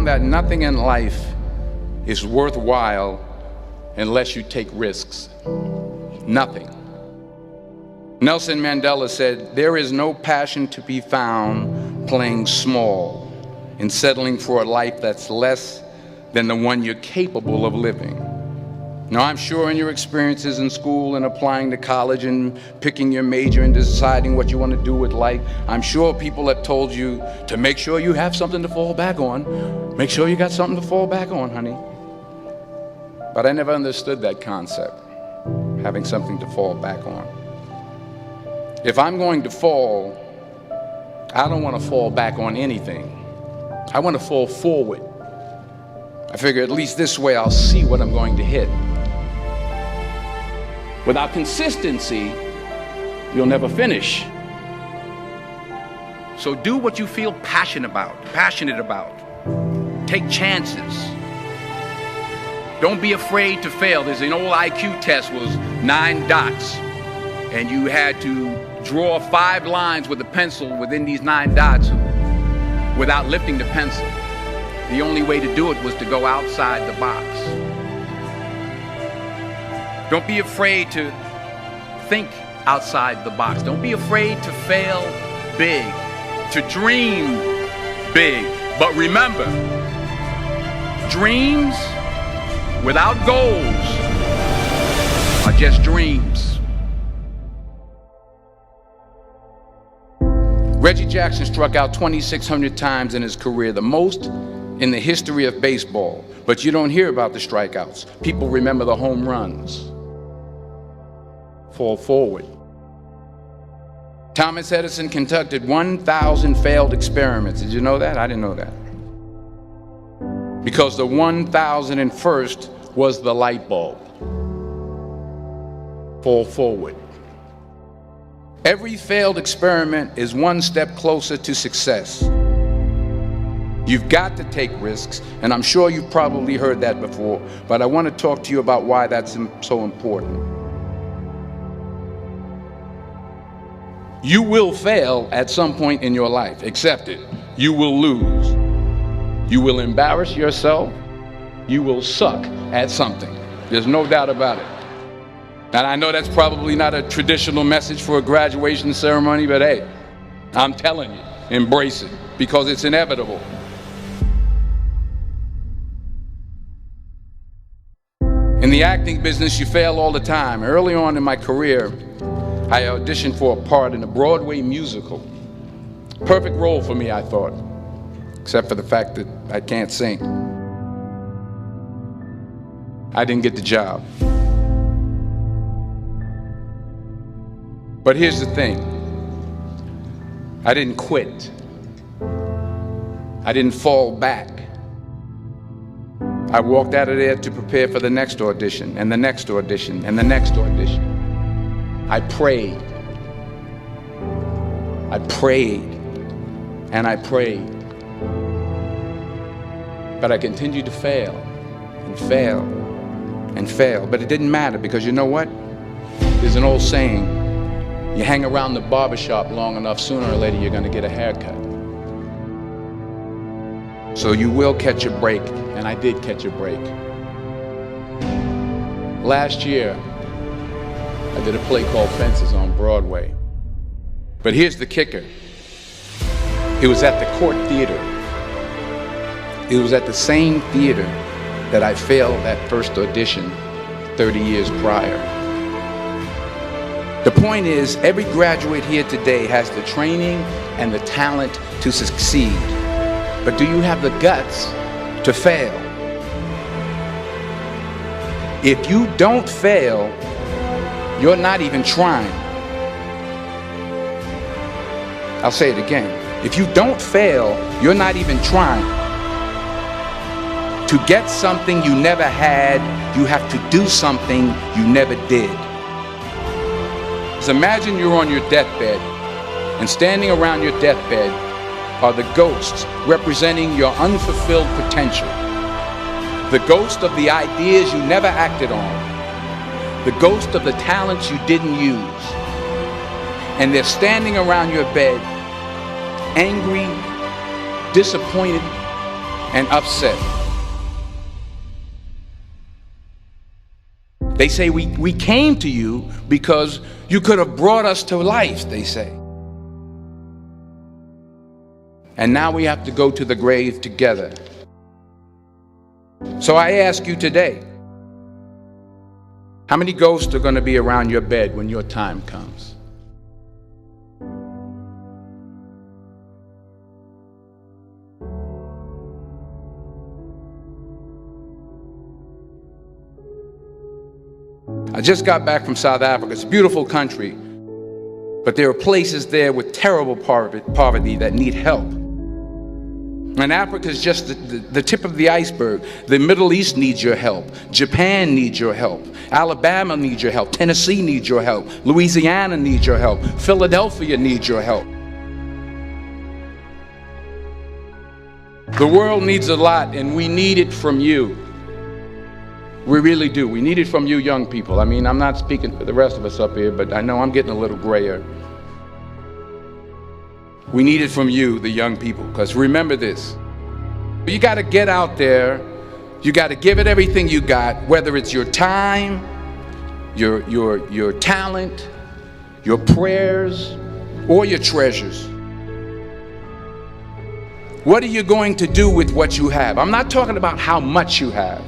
found that nothing in life is worthwhile unless you take risks. Nothing. Nelson Mandela said, "There is no passion to be found playing small and settling for a life that's less than the one you're capable of living." Now, I'm sure in your experiences in school and applying to college and picking your major and deciding what you want to do with life, I'm sure people have told you to make sure you have something to fall back on. Make sure you got something to fall back on, honey. But I never understood that concept, having something to fall back on. If I'm going to fall, I don't want to fall back on anything. I want to fall forward. I figure at least this way I'll see what I'm going to hit. Without consistency, you'll never finish. So do what you feel passionate about. Take chances. Don't be afraid to fail. There's an old IQ test, was 9 dots, and you had to draw 5 lines with a pencil within these 9 dots without lifting the pencil. The only way to do it was to go outside the box. Don't be afraid to think outside the box. Don't be afraid to fail big, to dream big. But remember, dreams without goals are just dreams. Reggie Jackson struck out 2,600 times in his career, the most in the history of baseball. But you don't hear about the strikeouts. People remember the home runs. Fall forward. Thomas Edison conducted 1,000 failed experiments. Did you know that? I didn't know that. Because the 1,001st was the light bulb. Fall forward. Every failed experiment is one step closer to success. You've got to take risks, and I'm sure you've probably heard that before, but I want to talk to you about why that's so important. You will fail at some point in your life. Accept it. You will lose. You will embarrass yourself. You will suck at something. There's no doubt about it. And I know that's probably not a traditional message for a graduation ceremony, but hey, I'm telling you, embrace it, because it's inevitable. In the acting business, you fail all the time. Early on in my career, I auditioned for a part in a Broadway musical. Perfect role for me, I thought, except for the fact that I can't sing. I didn't get the job. But here's the thing. I didn't quit. I didn't fall back. I walked out of there to prepare for the next audition, and the next audition, and the next audition. I prayed. I prayed. And I prayed. But I continued to fail, and fail, and fail. But it didn't matter, because you know what? There's an old saying, you hang around the barbershop long enough, sooner or later you're going to get a haircut. So you will catch a break, and I did catch a break. Last year, I did a play called Fences on Broadway. But here's the kicker. It was at the Court Theater. It was at the same theater that I failed that first audition 30 years prior. The point is, every graduate here today has the training and the talent to succeed. But do you have the guts to fail? If you don't fail, you're not even trying. I'll say it again. If you don't fail, you're not even trying. To get something you never had, you have to do something you never did. So imagine you're on your deathbed, and standing around your deathbed are the ghosts representing your unfulfilled potential. The ghost of the ideas you never acted on. The ghost of the talents you didn't use. And they're standing around your bed, angry, disappointed, and upset. They say we came to you because you could have brought us to life, they say. And now we have to go to the grave together. So I ask you today, how many ghosts are going to be around your bed when your time comes? I just got back from South Africa. It's a beautiful country, but there are places there with terrible poverty that need help. And Africa is just the tip of the iceberg. The Middle East needs your help. Japan needs your help. Alabama needs your help. Tennessee needs your help. Louisiana needs your help. Philadelphia needs your help. The world needs a lot, and we need it from you. We really do. We need it from you young people. I mean, I'm not speaking for the rest of us up here, but I know I'm getting a little grayer. We need it from you, the young people, because remember this. You got to get out there. You got to give it everything you got, whether it's your time, your talent, your prayers, or your treasures. What are you going to do with what you have? I'm not talking about how much you have.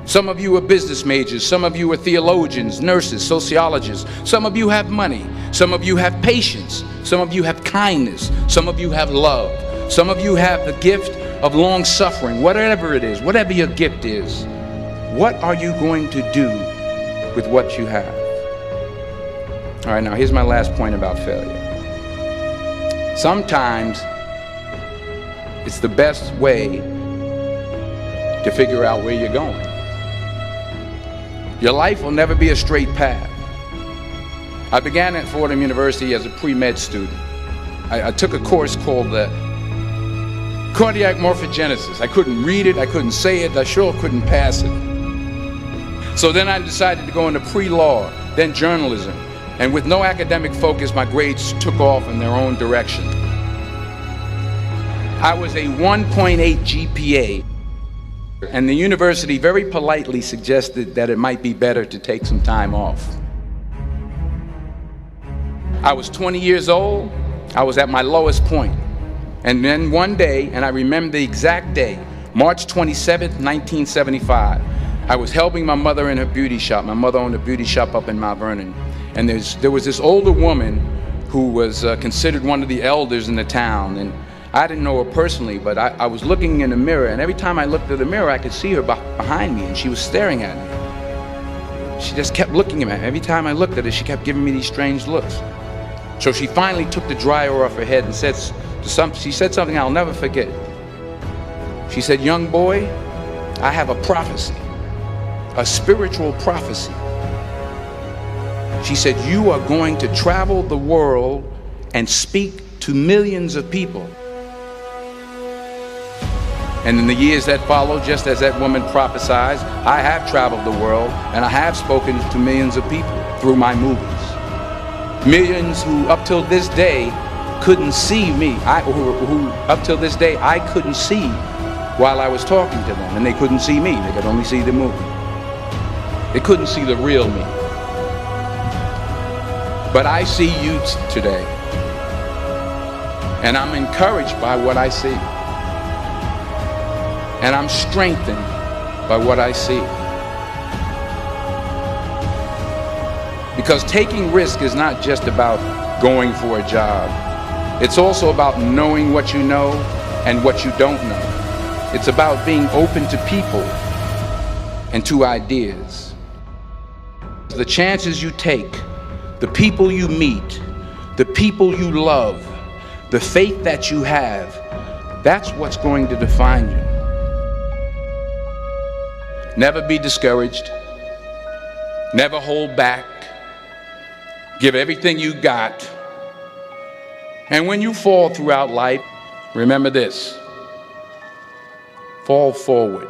Some of you are business majors, some of you are theologians, nurses, sociologists. Some of you have money, some of you have patience, some of you have kindness, some of you have love, some of you have the gift of long suffering. Whatever it is, whatever your gift is, what are you going to do with what you have? All right, now here's my last point about failure. Sometimes it's the best way to figure out where you're going. Your life will never be a straight path. I began at Fordham University as a pre-med student. I took a course called cardiac morphogenesis. I couldn't read it, I couldn't say it, I sure couldn't pass it. So then I decided to go into pre-law, then journalism. And with no academic focus, my grades took off in their own direction. I was a 1.8 GPA. And the university very politely suggested that it might be better to take some time off. I was 20 years old. I was at my lowest point. And then one day, and I remember the exact day, March 27th, 1975, I was helping my mother in her beauty shop. My mother owned a beauty shop up in Mount Vernon. And there was this older woman who was considered one of the elders in the town. And I didn't know her personally, but I was looking in the mirror, and every time I looked at the mirror, I could see her behind me, and she was staring at me. She just kept looking at me. Every time I looked at her, she kept giving me these strange looks. So she finally took the dryer off her head and she said something I'll never forget. She said, "Young boy, I have a prophecy, a spiritual prophecy." She said, "You are going to travel the world and speak to millions of people." And in the years that followed, just as that woman prophesied, I have traveled the world and I have spoken to millions of people through my movies. Millions who up till this day couldn't see me, who up till this day I couldn't see while I was talking to them, and they couldn't see me, they could only see the movie. They couldn't see the real me. But I see you today, and I'm encouraged by what I see. And I'm strengthened by what I see. Because taking risk is not just about going for a job. It's also about knowing what you know and what you don't know. It's about being open to people and to ideas. The chances you take, the people you meet, the people you love, the faith that you have, that's what's going to define you. Never be discouraged. Never hold back. Give everything you got. And when you fall throughout life, remember this: fall forward.